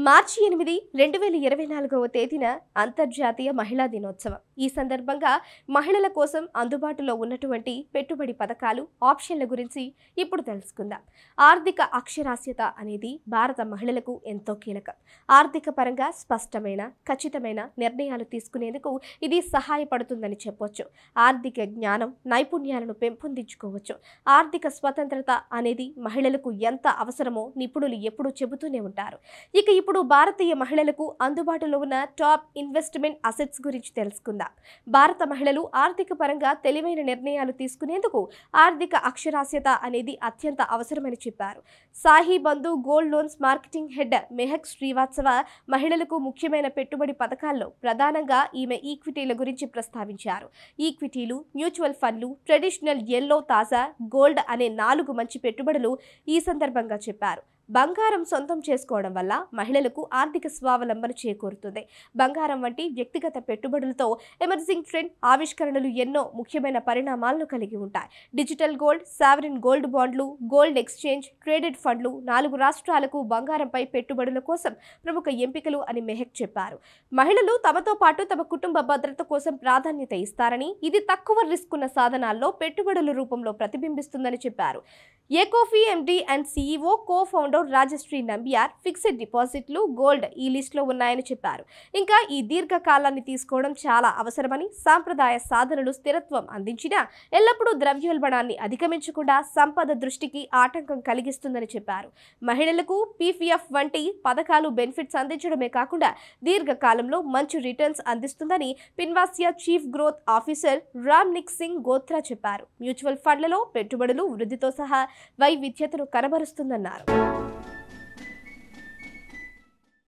మార్చి 8, 2024వ తేదీన అంతర్జాతీయ మహిళా దినోత్సవం. ఈ సందర్భంగా మహిళల కోసం అందుబాటులో ఉన్నటువంటి పెట్టుబడి పథకాలు, ఆప్షన్ల గురించి ఇప్పుడు తెలుసుకుందాం. ఆర్థిక అక్షరాస్యత అనేది భారత మహిళలకు ఎంతో కీలకం. ఆర్థిక పరంగా స్పష్టమైన, ఖచ్చితమైన నిర్ణయాలు తీసుకునేందుకు ఇది సహాయపడుతుందని చెప్పొచ్చు. ఆర్థిక జ్ఞానం, నైపుణ్యాలను పెంపొందించుకోవచ్చు. ఆర్థిక స్వతంత్రత అనేది మహిళలకు ఎంత అవసరమో నిపుణులు ఎప్పుడూ చెబుతూనే ఉంటారు. ఇప్పుడు భారతీయ మహిళలకు అందుబాటులో ఉన్న టాప్ ఇన్వెస్ట్మెంట్ అసెట్స్ గురించి తెలుసుకుందాం. భారత మహిళలు ఆర్థిక పరంగా తెలివైన నిర్ణయాలు తీసుకునేందుకు ఆర్థిక అక్షరాస్యత అనేది అత్యంత అవసరమని చెప్పారు. Sahibandhu gold loans marketing head Mehak Srivastava మహిళలకు ముఖ్యమైన పెట్టుబడి పథకాల్లో ప్రధానంగా ఈమె ఈక్విటీల గురించి ప్రస్తావించారు. ఈక్విటీలు, మ్యూచువల్ ఫండ్లు, ట్రెడిషనల్ ఎల్లో, తాజా, గోల్డ్ అనే 4 మంచి పెట్టుబడులు ఈ సందర్భంగా చెప్పారు. బంగారం సొంతం చేసుకోవడం వల్ల మహిళలకు ఆర్థిక స్వావలంబన చేకూరుతుంది. బంగారం వంటి వ్యక్తిగత పెట్టుబడులతో ఎమర్జింగ్ ట్రెండ్ ఆవిష్కరణలు ఎన్నో ముఖ్యమైన పరిణామాలను కలిగి ఉంటాయి. డిజిటల్ గోల్డ్, సావరిన్ గోల్డ్ బాండ్లు, గోల్డ్ ఎక్స్చేంజ్ ట్రేడెడ్ ఫండ్లు 4 రాష్ట్రాలకు బంగారంపై పెట్టుబడుల కోసం ప్రముఖ ఎంపికలు అని మెహక్ చెప్పారు. మహిళలు తమతో పాటు తమ కుటుంబ భద్రత కోసం ప్రాధాన్యత ఇస్తారని, ఇది తక్కువ రిస్క్ ఉన్న సాధనాల్లో పెట్టుబడుల రూపంలో ప్రతిబింబిస్తుందని చెప్పారు. ఏకోఫీ MD and CEO, co founder Rajashree Nambiar fixed డిపాజిట్లు, గోల్డ్ ఈ లిస్టులో ఉన్నాయని చెప్పారు. ఇంకా ఈ దీర్ఘకాలాన్ని తీసుకోవడం చాలా అవసరమని, సాంప్రదాయ సాధనలు స్థిరత్వం అందించినా ఎల్లప్పుడూ ద్రవ్యోల్బణాన్ని అధిగమించకుండా సంపద దృష్టికి ఆటంకం కలిగిస్తుందని చెప్పారు. మహిళలకు పీపీఎఫ్ వంటి పథకాలు బెనిఫిట్స్ అందించడమే కాకుండా దీర్ఘకాలంలో మంచి రిటర్న్స్ అందిస్తుందని పిన్వాసియా chief growth officer రామ్నిక్ Singh gotra చెప్పారు. మ్యూచువల్ ఫండ్లలో పెట్టుబడులు వృద్ధితో సహా వైవిధ్యతను కనబరుస్తుందన్నారు.